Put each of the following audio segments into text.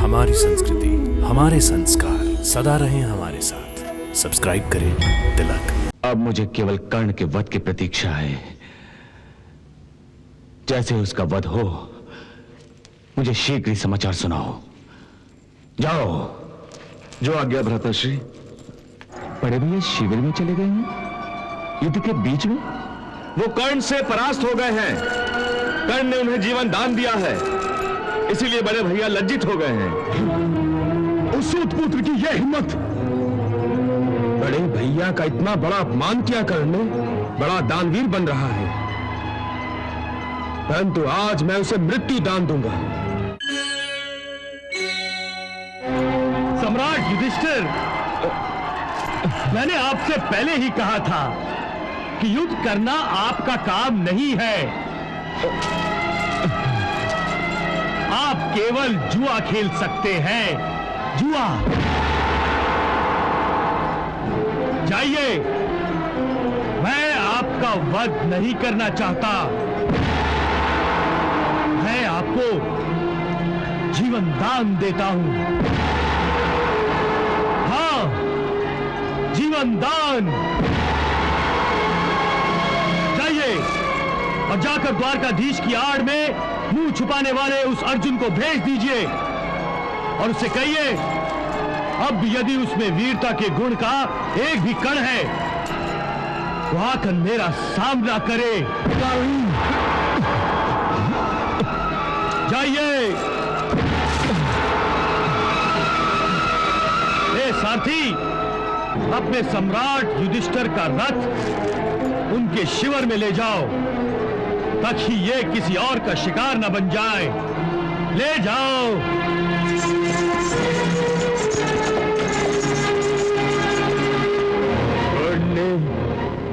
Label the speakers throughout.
Speaker 1: हमारी संस्कृति, हमारे संस्कार सदा रहें हमारे साथ। सब्सक्राइब करें तिलक।
Speaker 2: अब मुझे केवल कर्ण के वध की प्रतीक्षा है। जैसे उसका वध हो, मुझे शीघ्र ही समाचार सुनाओ। जाओ।
Speaker 3: जो आज्ञा भ्राताश्री।
Speaker 2: बड़े भैया शिविर में चले गए हैं युद्ध के बीच में।
Speaker 3: वो कर्ण से परास्त हो गए हैं। कर्ण ने उन्हें जीवन दान दिया है, इसीलिए बड़े भैया लज्जित हो गए हैं।
Speaker 4: उस सूत पुत्र की यह हिम्मत! बड़े भैया का इतना बड़ा अपमान किया कर्ण ने। बड़ा दानवीर बन रहा है, परंतु आज मैं उसे मृत्यु दान दूंगा।
Speaker 5: सम्राट युधिष्ठिर, मैंने आपसे पहले ही कहा था कि युद्ध करना आपका काम नहीं है। आप केवल जुआ खेल सकते हैं, जुआ। जाइए, मैं आपका वध नहीं करना चाहता। मैं आपको जीवन दान देता हूं। हाँ, जीवन दान। जाइए और जाकर द्वारकाधीश की आड़ में मुंह छुपाने वाले उस अर्जुन को भेज दीजिए और उससे कहिए, अब यदि उसमें वीरता के गुण का एक भी कण है तो आकर मेरा सामना करे। जाइए। ए सारथी, अपने सम्राट युधिष्ठिर का रथ उनके शिविर में ले जाओ, ताकि ये किसी और का शिकार न बन जाए। ले जाओ।
Speaker 4: कर्ण ने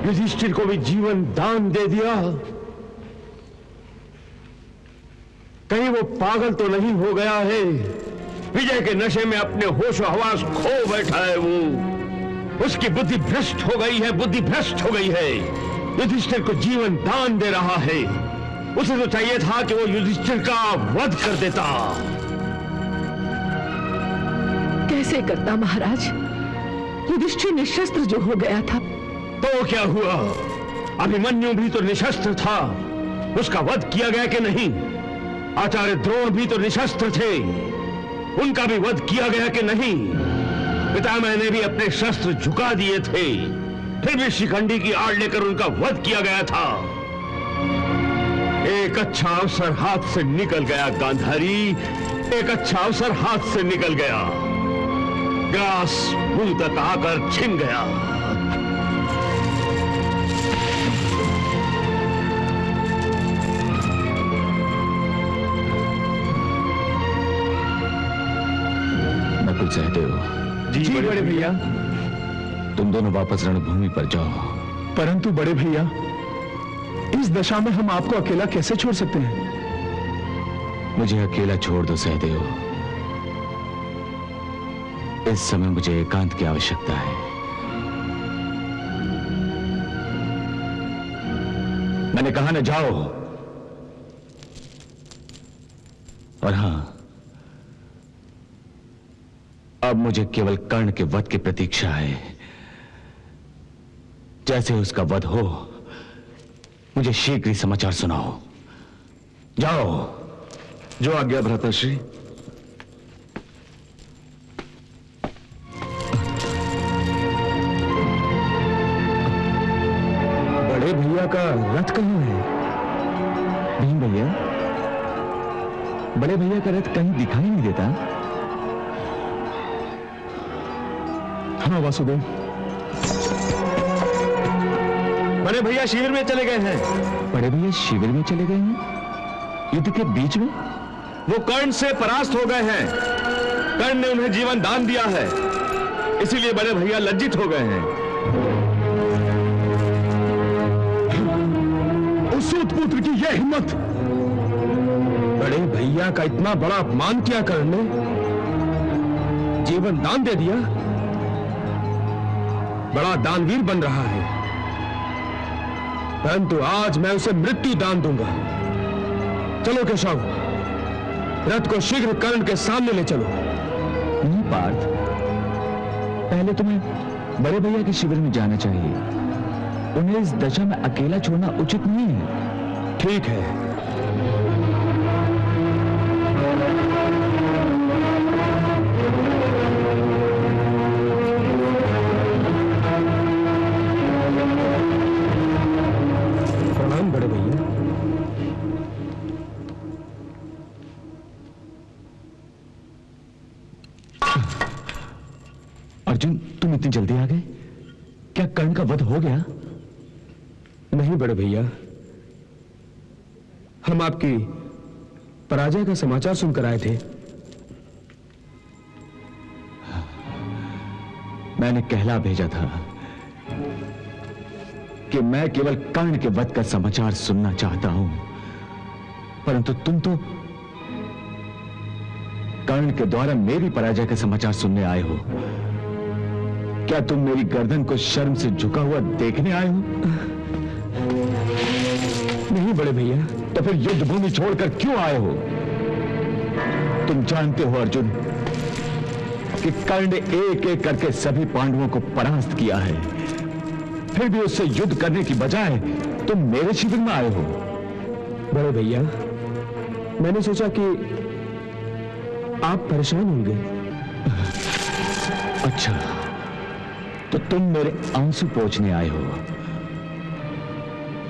Speaker 4: युधिष्ठिर को भी जीवन दान दे दिया। कहीं वो पागल तो नहीं हो गया है? विजय के नशे में अपने होश और हवास खो बैठा है वो। उसकी बुद्धि भ्रष्ट हो गई है, बुद्धि भ्रष्ट हो गई है। युधिष्ठिर को जीवन दान दे रहा है। उसे तो चाहिए था कि वो युधिष्ठिर का वध कर देता।
Speaker 6: कैसे करता महाराज? युधिष्ठिर निशस्त्र जो हो गया था।
Speaker 4: तो क्या हुआ? अभिमन्यु भी तो निशस्त्र था, उसका वध किया गया कि नहीं? आचार्य द्रोण भी तो निशस्त्र थे, उनका भी वध किया गया कि नहीं? पितामह ने भी अपने शस्त्र झुका दिए थे, फिर भी शिखंडी की आड़ लेकर उनका वध किया गया था। एक अच्छा अवसर हाथ से निकल गया गांधारी, एक अच्छा अवसर हाथ से निकल गया। ग्रास मुंह तक आकर छिन गया।
Speaker 2: नकुल सहदेव।
Speaker 4: जी बड़े भैया।
Speaker 2: तुम दोनों वापस रणभूमि पर जाओ।
Speaker 4: परंतु बड़े भैया, इस दशा में हम आपको अकेला कैसे छोड़ सकते हैं?
Speaker 2: मुझे अकेला छोड़ दो सहदेव। इस समय मुझे एकांत की आवश्यकता है। मैंने कहा न जाओ। और हां, अब मुझे केवल कर्ण के वध की प्रतीक्षा है। जैसे उसका वध हो, मुझे शीघ्र ही समाचार सुनाओ। जाओ।
Speaker 3: जो आज्ञा भ्राताश्री।
Speaker 4: बड़े भैया का रथ कहाँ है?
Speaker 2: भीम भैया, बड़े भैया का रथ कहीं दिखाई नहीं देता।
Speaker 4: हाँ वासुदेव,
Speaker 3: बड़े भैया शिविर में चले गए हैं।
Speaker 2: बड़े भैया शिविर में चले गए हैं युद्ध के बीच में।
Speaker 3: वो कर्ण से परास्त हो गए हैं। कर्ण ने उन्हें जीवन दान दिया है, इसीलिए बड़े भैया लज्जित हो गए हैं।
Speaker 4: उस सूत पुत्र की यह हिम्मत! बड़े भैया का इतना बड़ा अपमान किया कर्ण ने। जीवन दान दे दिया। बड़ा दानवीर बन रहा है, परंतु आज मैं उसे मृत्यु दान दूंगा। चलो केशव, रथ को शीघ्र कर्ण के सामने ले चलो।
Speaker 2: नहीं पार्थ, पहले तुम्हें बड़े भैया के शिविर में जाना चाहिए। उन्हें इस दशा में अकेला छोड़ना उचित नहीं है।
Speaker 4: ठीक है। प्रणाम बड़े भैया।
Speaker 2: अर्जुन, तुम इतनी जल्दी आ गए? क्या कर्ण का वध हो गया?
Speaker 4: नहीं बड़े भैया, हम आपकी पराजय का समाचार सुनकर आए थे।
Speaker 2: मैंने कहला भेजा था कि मैं केवल कर्ण के वध का समाचार सुनना चाहता हूं, परंतु तुम तो कर्ण के द्वारा मेरी पराजय का समाचार सुनने आए हो। क्या तुम मेरी गर्दन को शर्म से झुका हुआ देखने आए हो?
Speaker 4: नहीं बड़े भैया।
Speaker 2: तो फिर युद्ध भूमि छोड़कर क्यों आए हो? तुम जानते हो अर्जुन कि कर्ण ने एक एक करके सभी पांडवों को परास्त किया है, फिर भी उससे युद्ध करने की बजाय तुम मेरे शिविर में आए हो।
Speaker 4: बड़े भैया, मैंने सोचा कि आप परेशान होंगे।
Speaker 2: अच्छा, तो तुम मेरे आंसू पोंछने आए हो।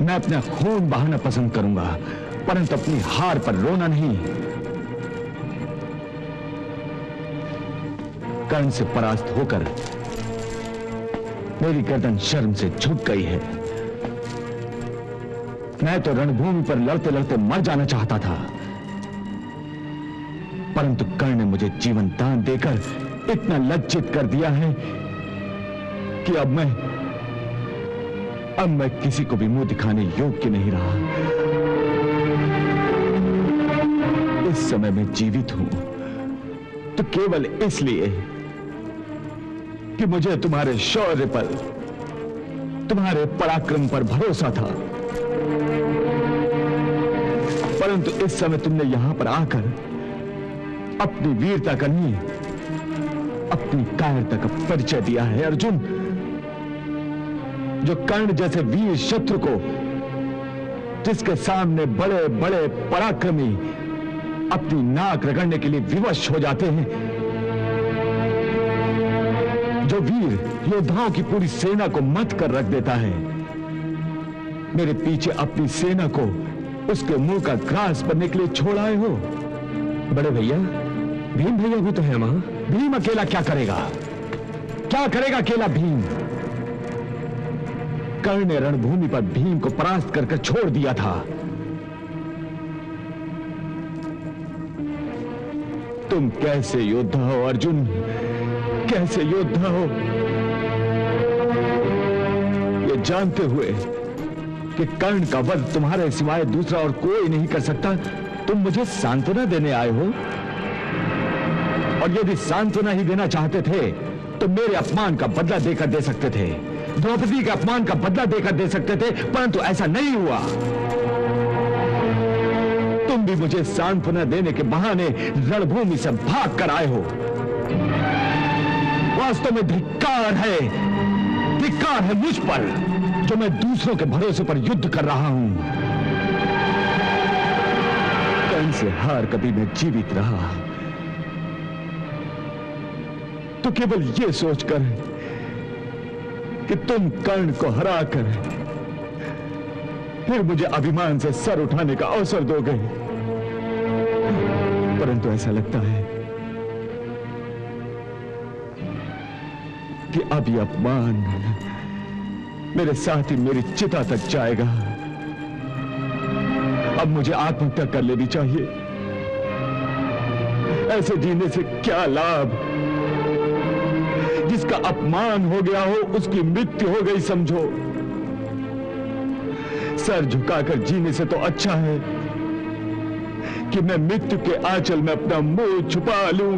Speaker 2: मैं अपना खून बहाना पसंद करूंगा, परंतु अपनी हार पर रोना नहीं। कर्ण से परास्त होकर मेरी गर्दन शर्म से झुक गई है। मैं तो रणभूमि पर लड़ते लड़ते मर जाना चाहता था, परंतु कर्ण ने मुझे जीवन दान देकर इतना लज्जित कर दिया है कि अब मैं किसी को भी मुंह दिखाने योग्य नहीं रहा। इस समय मैं जीवित हूं तो केवल इसलिए कि मुझे तुम्हारे शौर्य पर, तुम्हारे पराक्रम पर भरोसा था, परंतु इस समय तुमने यहां पर आकर अपनी वीरता का नहीं, अपनी कायरता का परिचय दिया है। अर्जुन, जो कर्ण जैसे वीर शत्रु को, जिसके सामने बड़े बड़े पराक्रमी अपनी नाक रगड़ने के लिए विवश हो जाते हैं, जो वीर योद्धाओं की पूरी सेना को मत कर रख देता है, मेरे पीछे अपनी सेना को उसके मुंह का ग्रास बनने के लिए छोड़ आए हो।
Speaker 4: बड़े भैया, भीम भैया भी तो है वहां।
Speaker 2: भीम अकेला क्या करेगा? क्या करेगा अकेला भीम? कर्ण ने रणभूमि पर भीम को परास्त करके छोड़ दिया था। तुम कैसे योद्धा हो अर्जुन, कैसे योद्धा हो? ये जानते हुए कि कर्ण का वध तुम्हारे सिवाय दूसरा और कोई नहीं कर सकता, तुम मुझे सांत्वना देने आए हो। और यदि सांत्वना ही देना चाहते थे तो मेरे अपमान का बदला देकर दे सकते थे, द्रौपदी के अपमान का बदला देकर दे सकते थे, परंतु ऐसा नहीं हुआ। तुम भी मुझे सांत्वना देने के बहाने रणभूमि से भाग कर आए हो। वास्तव में धिक्कार है मुझ पर, जो मैं दूसरों के भरोसे पर युद्ध कर रहा हूं। कर्ण से हार कभी मैं जीवित रहा तो केवल यह सोचकर कि तुम कर्ण को हराकर फिर मुझे अभिमान से सर उठाने का अवसर दोगे, परंतु ऐसा लगता है कि अब यह अपमान मेरे साथ ही मेरी चिता तक जाएगा। अब मुझे आत्महत्या कर लेनी चाहिए। ऐसे जीने से क्या लाभ? जिसका अपमान हो गया हो उसकी मृत्यु हो गई समझो। सर झुकाकर जीने से तो अच्छा है कि मैं मृत्यु के आंचल में अपना मुंह छुपा लूं।